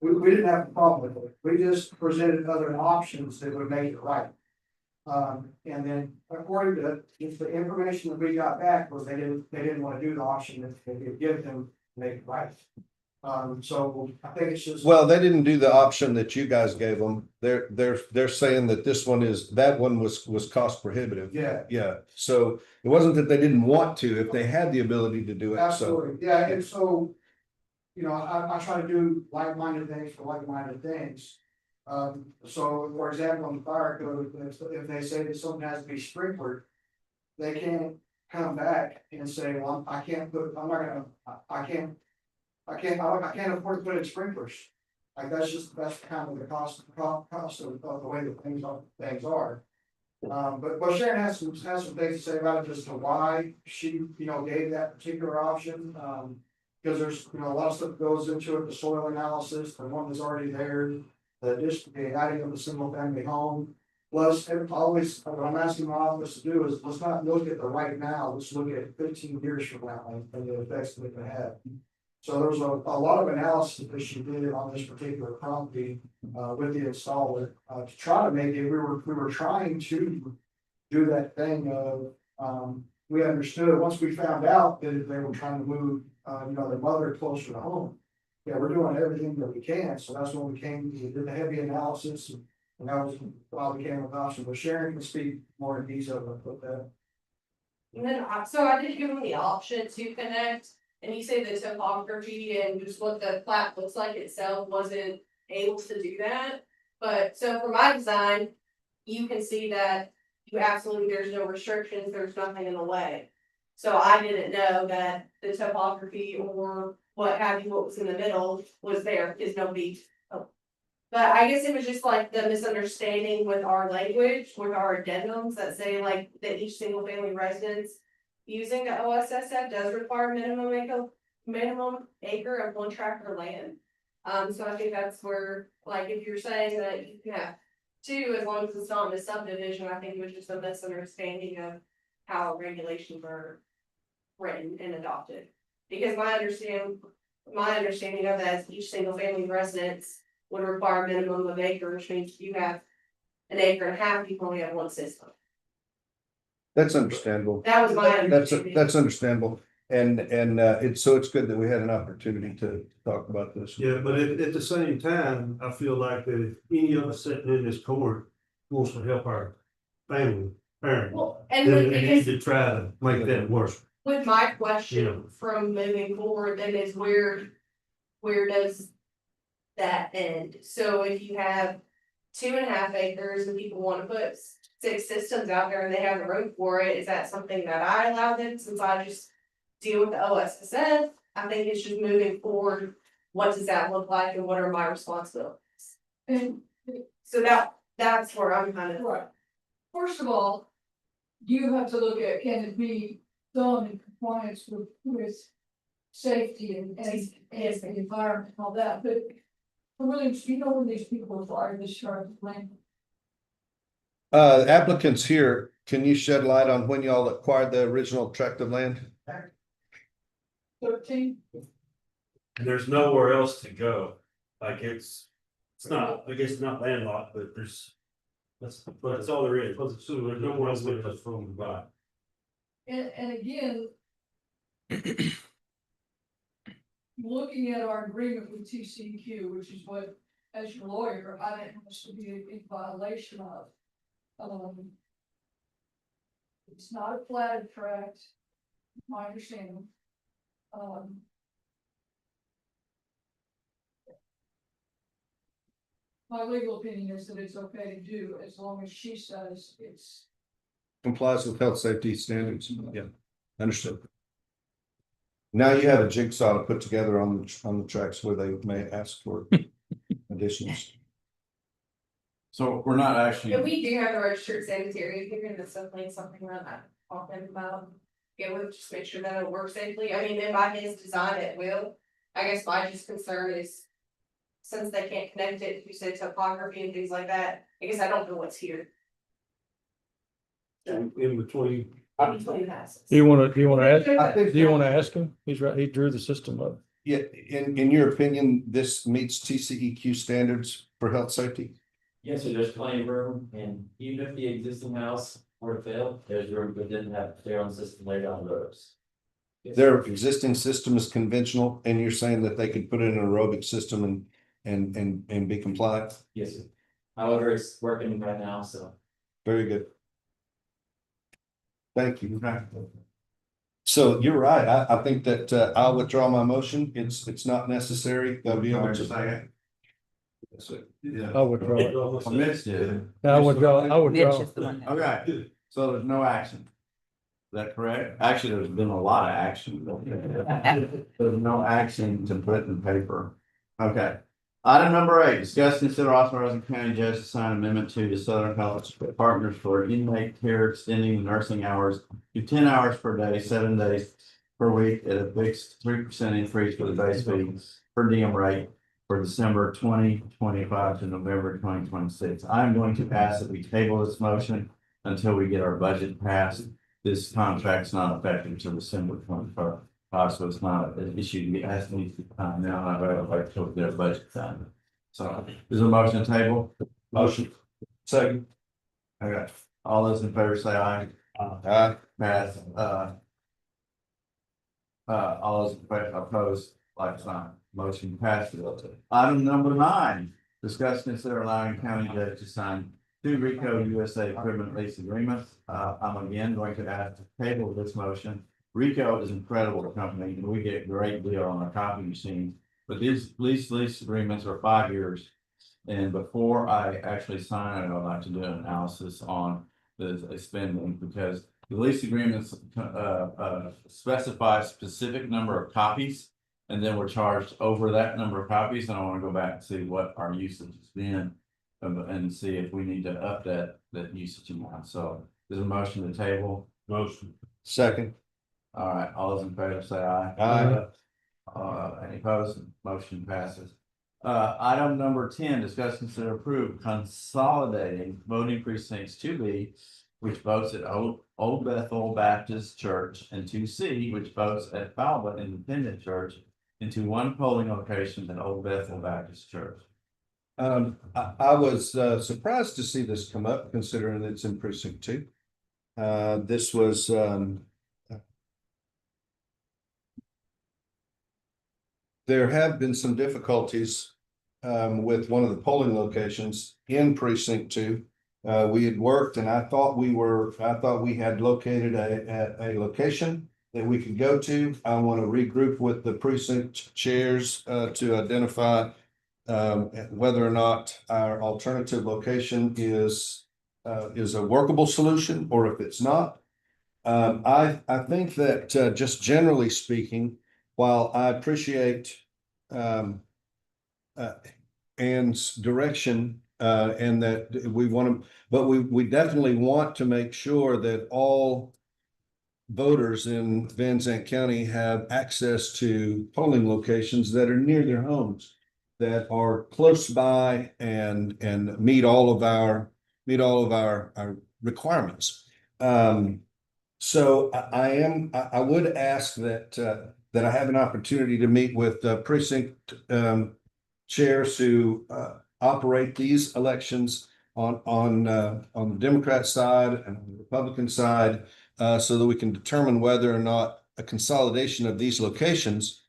we didn't have a problem with it. We just presented other options that would make it right. And then according to, if the information that we got back was they didn't want to do the option that they could give them, to make it right. So I think it's just. Well, they didn't do the option that you guys gave them. They're saying that that one was cost prohibitive. Yeah, Yeah, so it wasn't that they didn't want to, if they had the ability to do it, so. absolutely. Yeah, and so, I try to do like-minded things for like-minded things. So for example, in the fire code, if they say that something has to be sprinkled, they can't come back and say, well, I can't afford to put in sprinklers. Like, that's kind of the cost of the way that things are. But Sharon has some things to say about it as to why she, gave that particular option. Because there's, a lot of stuff goes into it, the soil analysis, the one that's already there, the adding of the single family home. Plus, always, what I'm asking my office to do is, let's not look at the right now, let's look at 15 years from now and the effects that it can have. So there's a lot of analysis that she did on this particular property, with the installer, to try to make it, we were trying to do that thing of, we understood, once we found out that they were trying to move, their mother closer to home. Yeah, we're doing everything that we can, so that's when we did the heavy analysis, and that was why we came with option, but Sharon can speak more in detail about that. And then, so I did give him the option to connect, and he said the topography and just what the plat looks like itself wasn't able to do that. But so for my design, you can see that there's no restrictions, there's nothing in the way. So I didn't know that the topography or what have you, what was in the middle was there, because nobody. But I guess it was just like the misunderstanding with our language, with our addendums that say like that each single family residence using the OSSF does require minimum acre of one tract of land. So I think that's where, like, if you're saying that you can have 2, as long as it's not in a subdivision, I think it was just a misunderstanding of how regulations are written and adopted. Because my understanding of that is each single family residence would require a minimum of acre, which means if you have an acre and a half, you can only have one system. That's understandable. That was my understanding. That's understandable. And it's good that we had an opportunity to talk about this. Yeah, but at the same time, I feel like that if any of us sitting in this court wants to help our family, parents, Well, then and we need because to try to make that worse. with my question from moving forward, then is where does that end? So if you have 2.5 acres and people want to put 6 systems out there and they have the room for it, is that something that I allow them, since I just deal with the OSSF? I think it's just moving forward. What does that look like and what are my responsibilities? And So that's where I'm kind of. right, first of all, you have to look at, can it be done in compliance with safety and the environment and all that, but really, when these people acquire this share of land? Applicants here, can you shed light on when y'all acquired the original tract of land? 13, There's nowhere else to go. Like it's not, I guess it's not landlocked, but that's all there is. So there's nowhere else with us from to buy. and again. Looking at our agreement with TCQ, which is what, as your lawyer, I didn't want us to be in violation of. It's not a platted tract, my understanding. My legal opinion is that it's okay to do as long as she says it's. Complies with health safety standards. Yeah, understood. Now you have a jigsaw to put together on the tracks where they may ask for additions. So we're not And actually, we do have a registered sanitary here, and that's definitely something that I talking about. Yeah, we'll just make sure that it works safely. I mean, and by his design, it will. I guess my just concern is. Since they can't connect it, you said topography and things like that, I guess I don't know what's here. In between. In between passes. Do you wanna ask, I think, do you wanna ask him? He's right, he drew the system up. yeah, in your opinion, this meets TCEQ standards for health safety? Yes, so there's plenty of room, and even if the existing house were to fail, there's room, but didn't have their own system laid down the roads. Yes. Their existing system is conventional, and you're saying that they could put in an aerobic system and be compliant? Yes, sir. However, it's working right now, so. Very good. Thank you. So you're right. I think that I'll withdraw my motion. It's not necessary. They'll be able to. second. I Yeah. withdraw it. Mitch did. I withdraw, I Mitch withdraw. is the one. that- Okay, so there's no action. Is that correct? Actually, there's been a lot of action. There's no action to put in paper. Okay. Item number 8, discuss, consider authorizing county judge to sign amendment to the Southern Health Partners for inmate care, extending the nursing hours to 10 hours per day, 7 days per week at a fixed 3% increase for the base fee per diem rate for December 2025 to November 2026. I'm going to ask that we table this motion until we get our budget passed. This contract's not effective until December 25th. So it's not an issue, it has to be now, I've got to wait till their budget time. So, is there a motion to table? Motion. Second. Okay, all those in favor say aye. Aye. Pass, all those in favor opposed, like sign, motion passes. Item number 9, discuss, consider allowing county judge to sign 2 Rico USA equipment lease agreements. I'm again going to ask to table this motion. Rico is an incredible company, and we get a great deal on our copy machine, but these lease agreements are 5 years. And before I actually sign it, I'd like to do an analysis on the spending, because the lease agreements specify a specific number of copies, and then we're charged over that number of copies, and I want to go back and see what our usage has been and see if we need to up that usage amount. So there's a motion to table. Motion. Second. All right, all those in favor say aye. Any opposed? Motion passes. Item number 10, discuss, consider, approve consolidating voting precincts 2B, which votes at Old Bethel Baptist Church, and 2C, which votes at Falba Independent Church, into one polling location at Old Bethel Baptist Church. I was surprised to see this come up, considering it's in precinct 2. This was there have been some difficulties with one of the polling locations in precinct 2. We had worked, and I thought we had located a location that we could go to. I want to regroup with the precinct chairs to identify whether or not our alternative location is a workable solution, or if it's not. I think that just generally speaking, while I appreciate Ann's direction and that we want to, but we definitely want to make sure that all voters in Van Zandt County have access to polling locations that are near their homes, that are close by and meet all of our requirements. So I would ask that I have an opportunity to meet with precinct chairs who operate these elections on the Democrat side and on the Republican side, so that we can determine whether or not a consolidation of these locations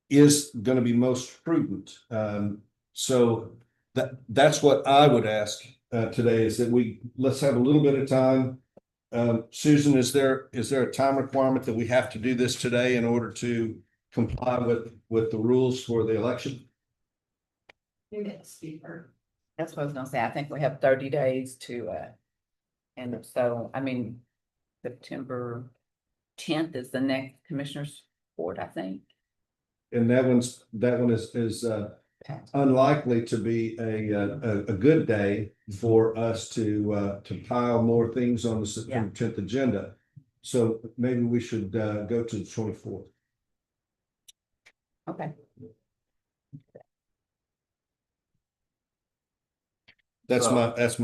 is going to be most prudent. So that's what I would ask today, is that let's have a little bit of time. Susan, is there a time requirement that we have to do this today in order to comply with the rules for the election? You meant speaker. That's what I was gonna say. I think we have 30 days to, and so, I mean, September 10th is the next commissioners court, I think. And that one is unlikely to be a good day for us to pile more things on the September 10th agenda. So maybe we should go to the 24th. Okay. That's my ask.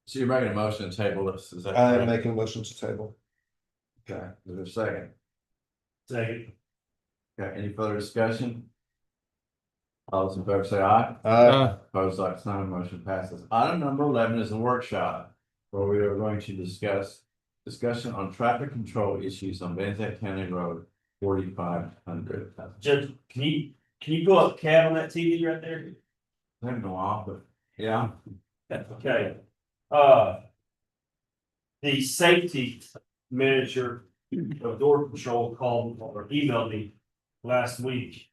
So you're making a motion to table this, is that I am correct? making a motion to table. Okay, is there a second? Second. Okay, any further discussion? All those in favor say aye. Opposed, like sign, motion passes. Item number 11 is a workshop where we are going to discussion on traffic control issues on Van Zandt County Road 4500. Judge, can you go up cat on that TV right there? I don't know off, but yeah. Okay. The safety manager of door control called or emailed me last week.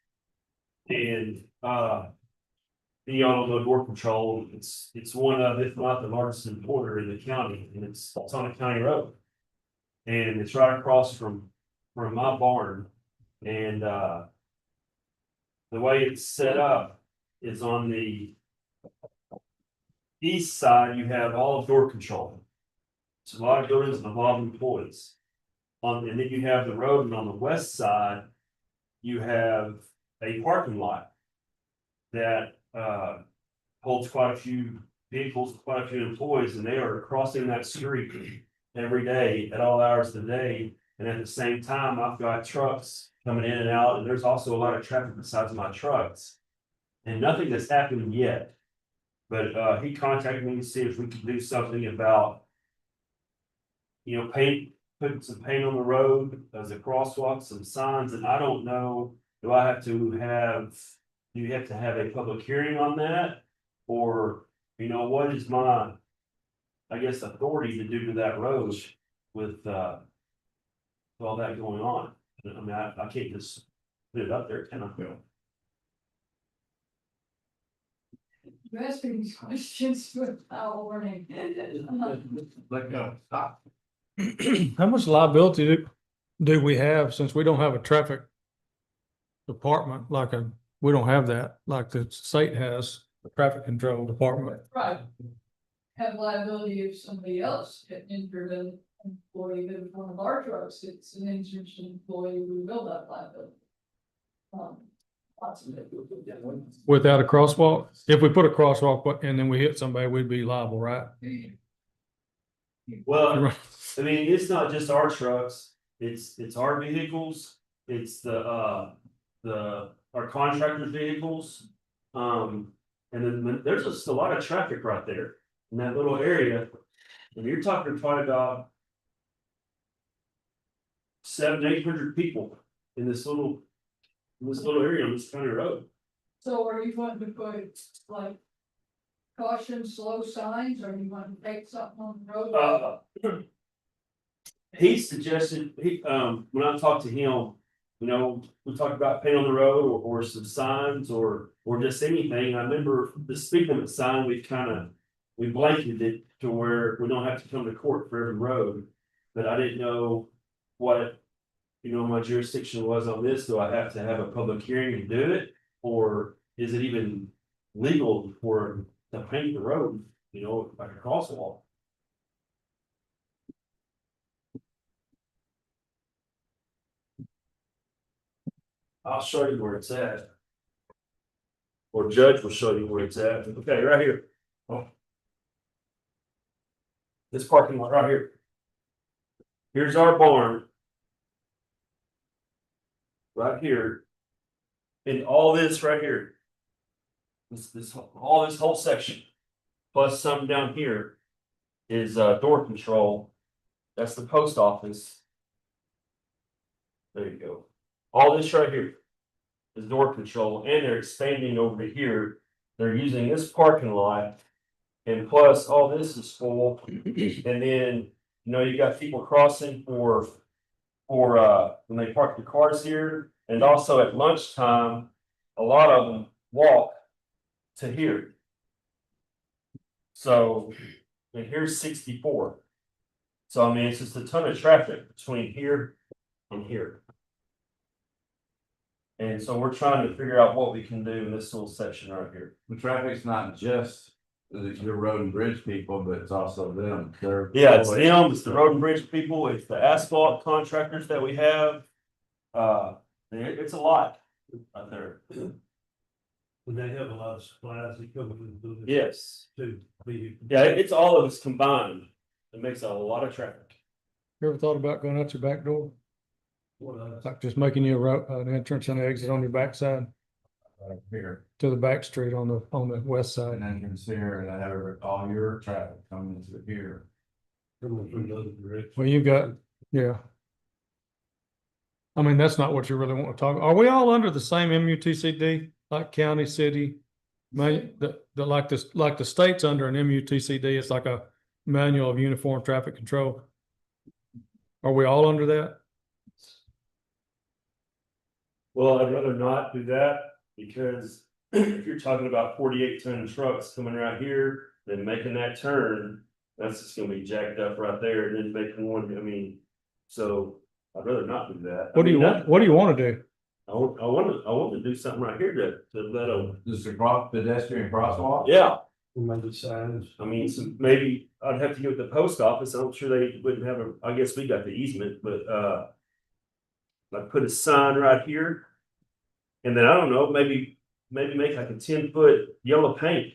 And, the auto door control, it's one of, if not the largest employer in the county, and it's on a county road. And it's right across from my barn, and, the way it's set up is on the east side, you have all door control. It's a lot of buildings and a lot of employees. And then you have the road, and on the west side, you have a parking lot that holds quite a few vehicles, quite a few employees, and they are crossing that street every day at all hours of the day. And at the same time, I've got trucks coming in and out, and there's also a lot of traffic besides my trucks. And nothing that's happened yet. But he contacted me to see if we could do something about, putting some paint on the road as a crosswalk, some signs, and I don't know, do you have to have a public hearing on that? Or, what is my, I guess, authority to do to that road with all that going on? I mean, I can't just put it up there, can I? You're asking these questions without warning. Let go, stop. How much liability do we have since we don't have a traffic department we don't have that like the state has, the traffic control department? Right. Have liability if somebody else get injured, an employee, that if one of our trucks hits an injured employee, we will have liability. Without a crosswalk? If we put a crosswalk and then we hit somebody, we'd be liable, right? Well, I mean, it's not just our trucks, it's our vehicles, it's our contractors' vehicles. And then there's just a lot of traffic right there in that little area. And you're talking probably about 700-800 people in this little area on this county road. So are you going to put like caution, slow signs, or you want to take something on the road? He suggested, when I talked to him, we talked about paint on the road or some signs or just anything. I remember the speed limit sign, we blanketed it to where we don't have to come to court for every road. But I didn't know what, my jurisdiction was on this. Do I have to have a public hearing to do it? Or is it even legal to paint the road, like a crosswalk? I'll show you where it's at. Or Judge will show you where it's at. Okay, right here. Oh. This parking lot right here. Here's our barn. Right here. And all this right here. All this whole section. Plus some down here is door control. That's the post office. There you go. All this right here is door control, and they're expanding over to here. They're using this parking lot, and plus all this is full. And then, you got people crossing for when they park the cars here, and also at lunchtime, a lot of them walk to here. So, and here's 64. So I mean, it's just a ton of traffic between here and here. And so we're trying to figure out what we can do in this little section right here. The traffic's not just your road and bridge people, but it's also them. Yeah, it's them, it's the road and bridge people, it's the asphalt contractors that we have. It's a lot out there. When they have a lot of supplies that come in. Yes, Too. yeah, it's all of us combined. It makes a lot of traffic. You ever thought about going out your back door? Like just making you an entrance and exit on your backside Right here, to the back street on the west side? and then you can see here, and have all your traffic coming through here. Well, you've got, yeah. I mean, that's not what you really want to talk. Are we all under the same MUTCD, like county, city? Man, like the state's under an MUTCD, it's like a manual of uniform traffic control. Are we all under that? Well, I'd rather not do that because if you're talking about 48-ton trucks coming right here, then making that turn, that's just gonna be jacked up right there and then making one, I mean, so I'd rather not do that. What do you want? What do you want to do? I want to do something right here to let them, Just a cross pedestrian crosswalk. yeah. Maybe signs. I mean, so maybe I'd have to go to the post office. I'm sure they wouldn't have I guess we got the easement, but like put a sign right here. And then I don't know, maybe make like a 10-foot yellow paint.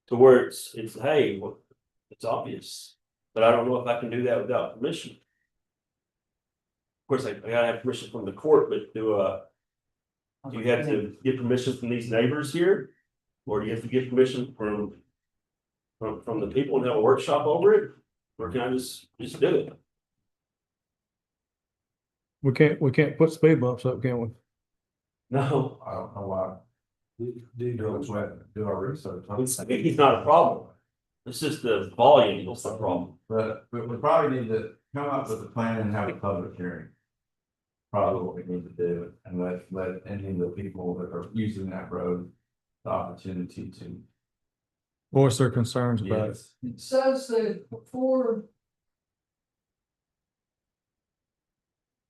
To where it's hey, well, it's obvious. But I don't know if I can do that without permission. Of course, I gotta have permission from the court, but do you have to get permission from these neighbors here? Or do you have to get permission from the people and have a workshop over it? Or can I just do it? We can't put speed bumps up, can we? No, I don't know why. Do our research. it's not a problem. It's just the volume that's the problem. But we probably need to come up with a plan and have a public hearing. Probably what we need to do, and let any of the people that are using that road the opportunity to. Voice their concerns about it. Yes. It says that before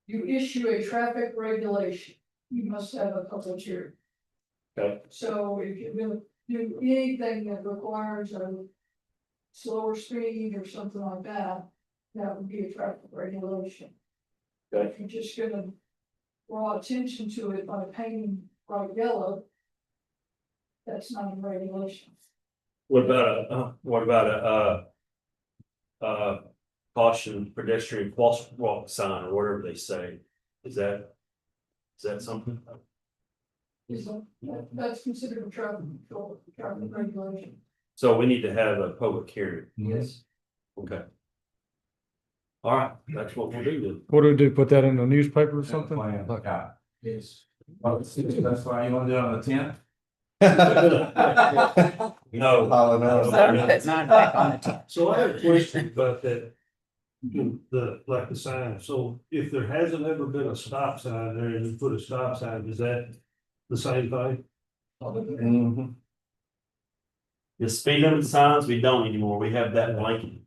you issue a traffic regulation, you must have a public hearing. Okay. So if you're gonna do anything that requires a slower speed or something like that, that would be a traffic regulation. But if you're just gonna draw attention to it by painting bright yellow, that's not a regulation. What about a caution pedestrian crosswalk sign or whatever they say? Is that something? That's considered a traffic control, traffic regulation. So we need to have a public hearing. Yes. Okay. All right, that's what we'll do What do we do? Put that in the newspaper or something? Plan, Like, yeah. Yes. That's why you wanna do it on the 10th? then. No. So it's not back on the top. So I have a question about that. Like the sign, so if there hasn't ever been a stop sign there and you put a stop sign, is that the same thing? Mhm. The speed limit signs, we don't anymore. We have that blanket.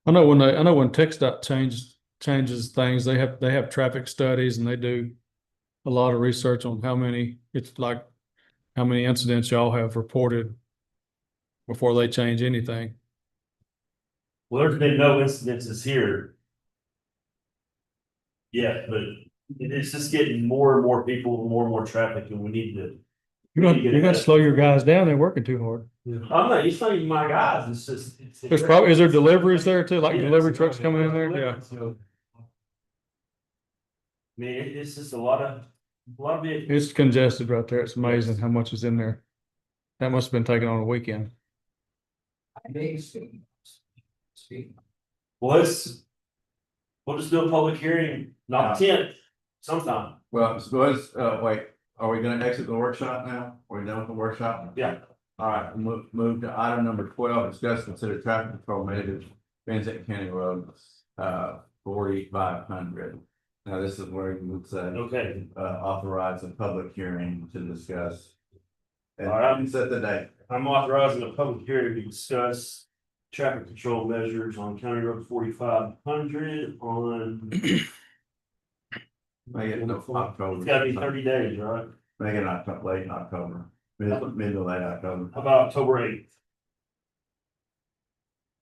I know when TxDOT changes things, they have traffic studies and they do a lot of research on how many incidents y'all have reported before they change anything. Well, there's been no incidences here. Yeah, but it's just getting more and more people, more and more traffic, and we need to. You're gonna slow your guys down. They're working too hard. I'm not, it's not even my guys, it's just. Is there deliveries there too? Like delivery trucks coming in there? Yeah. I mean, it's just a lot of vehicles. It's congested right there. It's amazing how much is in there. That must have been taken on a weekend. Well, we'll just do a public hearing, not the 10th, sometime. Well, so wait, are we gonna exit the workshop now? Are we done with the workshop? Yeah. All right, move to item number 12, discuss consider traffic control measures, Van Zandt County Road, 4500. Now, this is where you would say, Okay, authorize a public hearing to discuss. And All right. set the date. I'm authorizing a public hearing to discuss traffic control measures on County Road 4500 on. Make it October. It's gotta be 30 days, right? Make it October, late October, mid to late October. How about October 8th?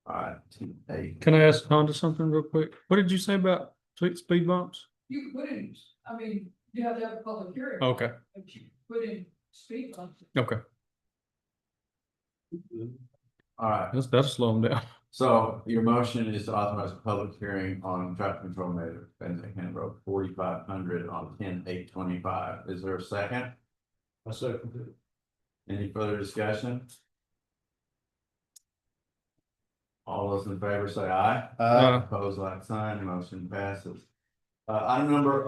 All right, 8. Can I ask Honda something real quick? What did you say about speed bumps? You can put in, I mean, you have to have a public hearing. Okay, But you put in speed bumps. okay, All right, that'll slow them down. so your motion is to authorize a public hearing on traffic control measures, Van County Road 4500 on 10/8/25. Is there a second? I second it. Any further discussion? All those in favor say aye. Opposed, like sign, motion passes. Item number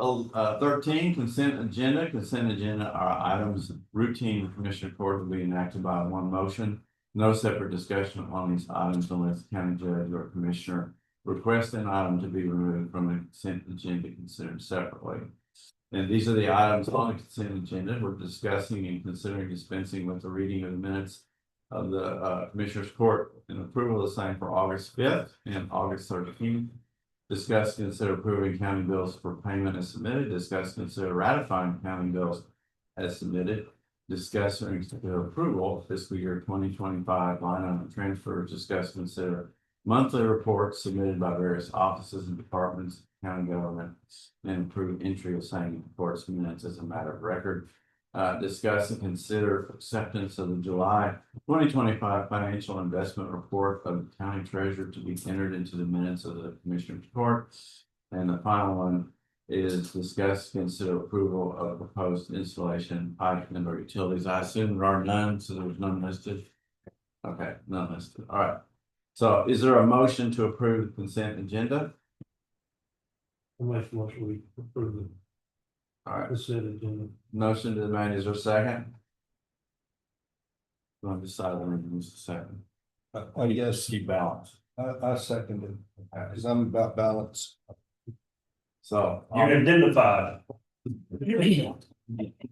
13, consent agenda. Consent agenda are items routine commissioner court will be enacted by one motion. No separate discussion on these items unless the county judge or commissioner requests an item to be removed from the consent agenda considered separately. And these are the items on the consent agenda. We're discussing and considering dispensing with the reading of the minutes of the Commissioners Court and approval of the same for August 5th and August 13th. Discuss, consider approving county bills for payment as submitted. Discuss, consider ratifying county bills as submitted. Discuss and consider approval of fiscal year 2025 line item transfers. Discuss, consider monthly reports submitted by various offices and departments, county government, and approve entry of same reports minutes as a matter of record. Discuss and consider acceptance of the July 2025 financial investment report of the county treasurer to be entered into the minutes of the commissioner's court. And the final one is discuss, consider approval of proposed installation pipe and or utilities. I assume there are none, so there's none listed. Okay, none listed. All right. So is there a motion to approve the consent agenda? I make a motion we approve the All right, consent agenda. motion to the man, is there a second? I'm deciding who's the second. Yes, Keep balance. I second it, because I'm about balance. So. You're indemnified.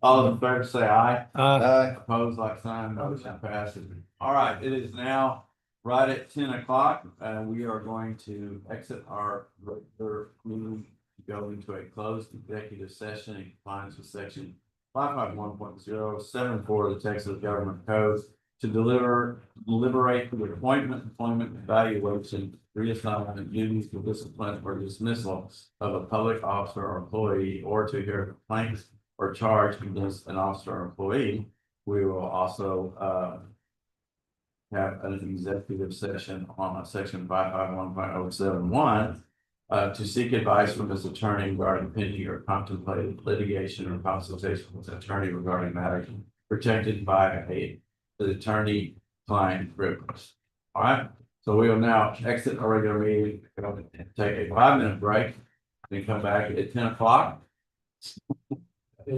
All in favor, say aye. Aye. Opposed, like sign, motion passes. All right, it is now right at 10 o'clock. We are going to exit our regular meeting, go into a closed executive session in compliance with section 551.074 of the Texas Government Code to deliberate the appointment, employment, evaluation, reassignment, duties, discipline, or dismissal of a public officer or employee, or to hear complaints or charge against an officer or employee. We will also have an executive session on section 551.071 to seek advice from his attorney regarding pending or contemplated litigation or consultation with an attorney regarding matters protected by the attorney-client privilege. All right, so we will now exit our regular meeting, take a 5-minute break, and come back at 10 o'clock.